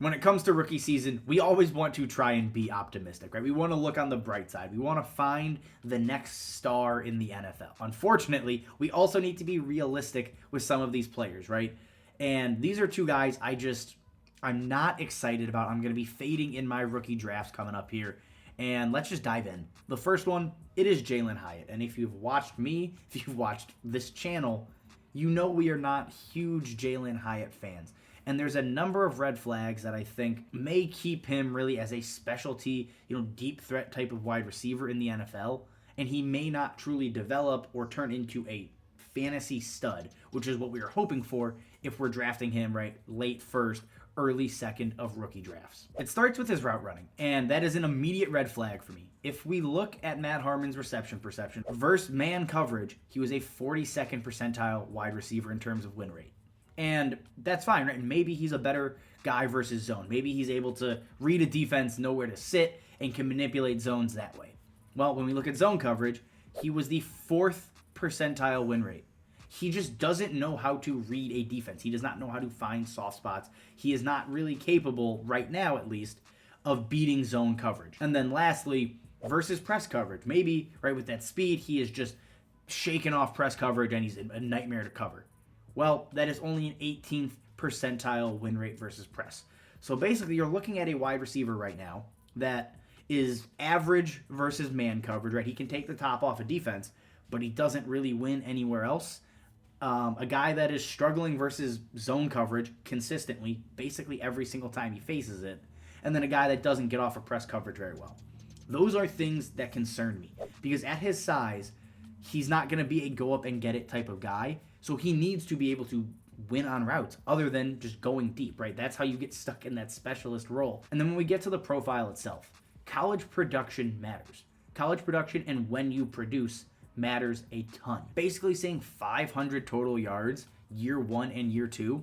when it comes to rookie season, we always want to try and be optimistic, right? We want to look on the bright side. We want to find the next star in the NFL. Unfortunately, we also need to be realistic with some of these players, right? And these are two guys I'm not excited about. I'm going to be fading in my rookie drafts coming up here. And let's just dive in. The first one, it is Jalin Hyatt. And if you've watched me, if you've watched this channel, you know we are not huge Jalin Hyatt fans. And there's a number of red flags that I think may keep him really as a specialty, deep threat type of wide receiver in the NFL. And he may not truly develop or turn into a fantasy stud, which is what we are hoping for if we're drafting him, right, late first, early second of rookie drafts. It starts with his route running, and that is an immediate red flag for me. If we look at Matt Harmon's reception perception versus man coverage, he was a 42nd percentile wide receiver in terms of win rate. And that's fine, right? Maybe he's a better guy versus zone. Maybe he's able to read a defense, know where to sit, and can manipulate zones that way. Well, when we look at zone coverage, he was the 4th percentile win rate. He just doesn't know how to read a defense. He does not know how to find soft spots. He is not really capable, right now at least, of beating zone coverage. And then lastly, versus press coverage. Maybe, right, with that speed, he is just shaking off press coverage and he's a nightmare to cover. Well, that is only an 18th percentile win rate versus press. So basically, you're looking at a wide receiver right now that is average versus man coverage, right? He can take the top off a defense, but he doesn't really win anywhere else. A guy that is struggling versus zone coverage consistently, basically every single time he faces it. And then a guy that doesn't get off of press coverage very well. Those are things that concern me. Because at his size, he's not going to be a go up and get it type of guy. So he needs to be able to win on routes other than just going deep, right? That's how you get stuck in that specialist role. And then when we get to the profile itself, college production matters. College production and when you produce matters a ton. Basically saying 500 total yards year 1 and year 2,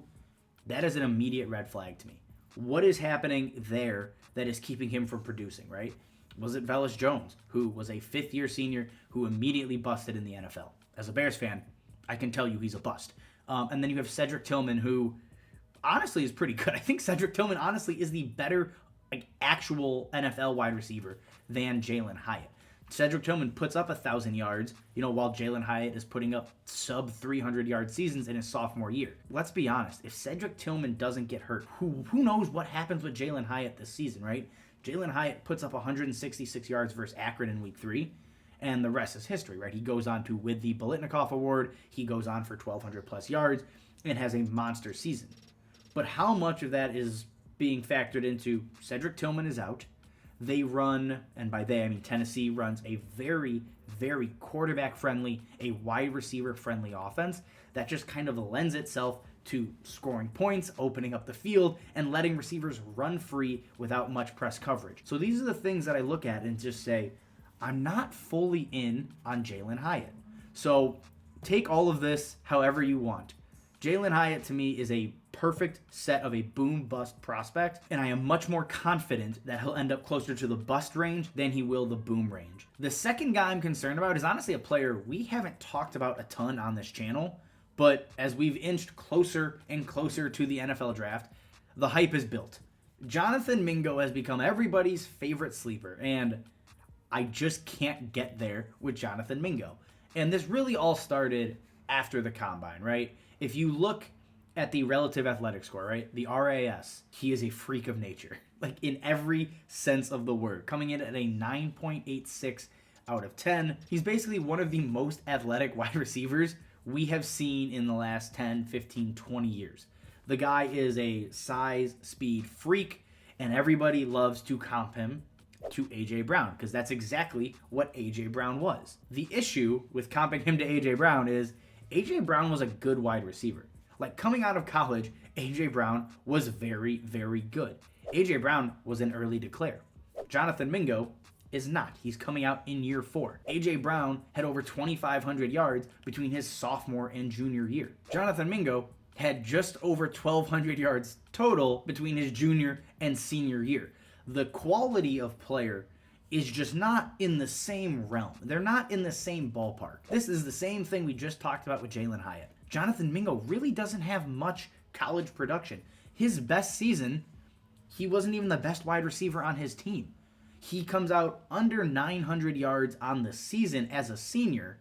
that is an immediate red flag to me. What is happening there that is keeping him from producing, right? Was it Velus Jones, who was a 5th-year senior who immediately busted in the NFL? As a Bears fan, I can tell you he's a bust. And then you have Cedric Tillman, who honestly is pretty good. I think Cedric Tillman honestly is the better actual NFL wide receiver than Jalin Hyatt. Cedric Tillman puts up 1,000 yards, while Jalin Hyatt is putting up sub 300-yard seasons in his sophomore year. Let's be honest. If Cedric Tillman doesn't get hurt, who knows what happens with Jalin Hyatt this season, right? Jalin Hyatt puts up 166 yards versus Akron in week 3. And the rest is history, right? He goes on to, with the Bolitnikoff Award, he goes on for 1,200 plus yards and has a monster season. But how much of that is being factored into Cedric Tillman is out? They run, and by they I mean Tennessee runs a very, very quarterback-friendly, a wide receiver-friendly offense that just kind of lends itself to scoring points, opening up the field, and letting receivers run free without much press coverage. So these are the things that I look at and just say, I'm not fully in on Jalin Hyatt. So take all of this however you want. Jalin Hyatt to me is a perfect set of a boom-bust prospect, and I am much more confident that he'll end up closer to the bust range than he will the boom range. The second guy I'm concerned about is honestly a player we haven't talked about a ton on this channel, but as we've inched closer and closer to the NFL draft, the hype is built. Jonathan Mingo has become everybody's favorite sleeper, and I just can't get there with Jonathan Mingo. And this really all started after the combine, right? If you look at the relative athletic score, right? The RAS, he is a freak of nature. Like in every sense of the word. Coming in at a 9.86 out of 10. He's basically one of the most athletic wide receivers we have seen in the last 10, 15, 20 years. The guy is a size, speed freak, and everybody loves to comp him to A.J. Brown, because that's exactly what A.J. Brown was. The issue with comping him to A.J. Brown is A.J. Brown was a good wide receiver. Like, coming out of college, A.J. Brown was very, very good. A.J. Brown was an early declare. Jonathan Mingo is not. He's coming out in year 4. A.J. Brown had over 2,500 yards between his sophomore and junior year. Jonathan Mingo had just over 1,200 yards total between his junior and senior year. The quality of player is just not in the same realm. They're not in the same ballpark. This is the same thing we just talked about with Jalin Hyatt. Jonathan Mingo really doesn't have much college production. His best season, he wasn't even the best wide receiver on his team. He comes out under 900 yards on the season as a senior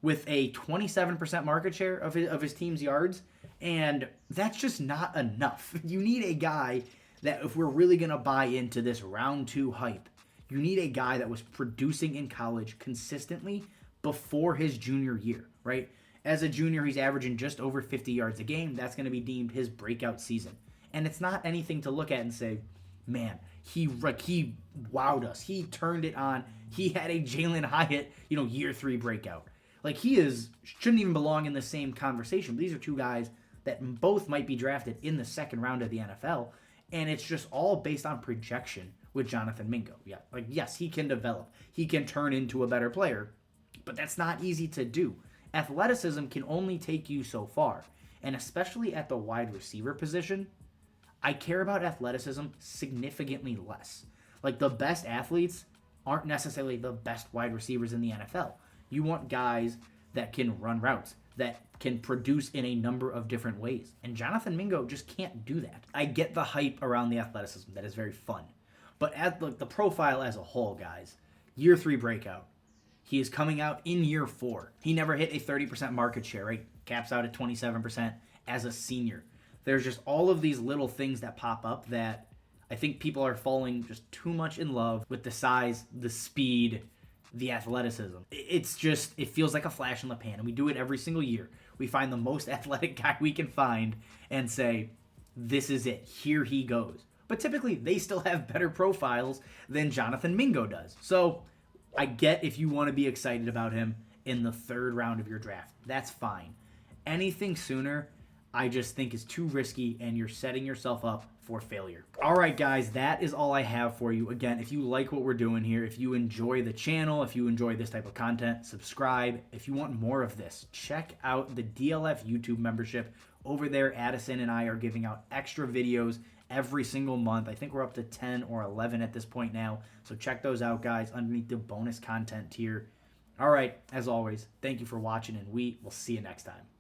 with a 27% market share of his team's yards, and that's just not enough. You need a guy that, if we're really going to buy into this round 2 hype, you need a guy that was producing in college consistently before his junior year, right? As a junior, he's averaging just over 50 yards a game. That's going to be deemed his breakout season. And it's not anything to look at and say, man, he wowed us. He turned it on. He had a Jalin Hyatt, year 3 breakout. Like, shouldn't even belong in the same conversation. But these are two guys that both might be drafted in the second round of the NFL. And it's just all based on projection with Jonathan Mingo. Yeah, yes, he can develop. He can turn into a better player. But that's not easy to do. Athleticism can only take you so far. And especially at the wide receiver position, I care about athleticism significantly less. Like, the best athletes aren't necessarily the best wide receivers in the NFL. You want guys that can run routes, that can produce in a number of different ways. And Jonathan Mingo just can't do that. I get the hype around the athleticism. That is very fun. But at the profile as a whole, guys, year 3 breakout. He is coming out in year 4. He never hit a 30% market share, right? Caps out at 27% as a senior. There's just all of these little things that pop up that I think people are falling just too much in love with: the size, the speed, the athleticism. It feels like a flash in the pan, and we do it every single year. We find the most athletic guy we can find and say, this is it. Here he goes. But typically, they still have better profiles than Jonathan Mingo does. So I get if you want to be excited about him in the 3rd round of your draft. That's fine. Anything sooner, I just think is too risky, and you're setting yourself up for failure. All right, guys, that is all I have for you. Again, if you like what we're doing here, if you enjoy the channel, if you enjoy this type of content, subscribe. If you want more of this, check out the DLF YouTube membership. Over there, Addison and I are giving out extra videos every single month. I think we're up to 10 or 11 at this point now. So check those out, guys, underneath the bonus content tier. All right, as always, thank you for watching, and we will see you next time.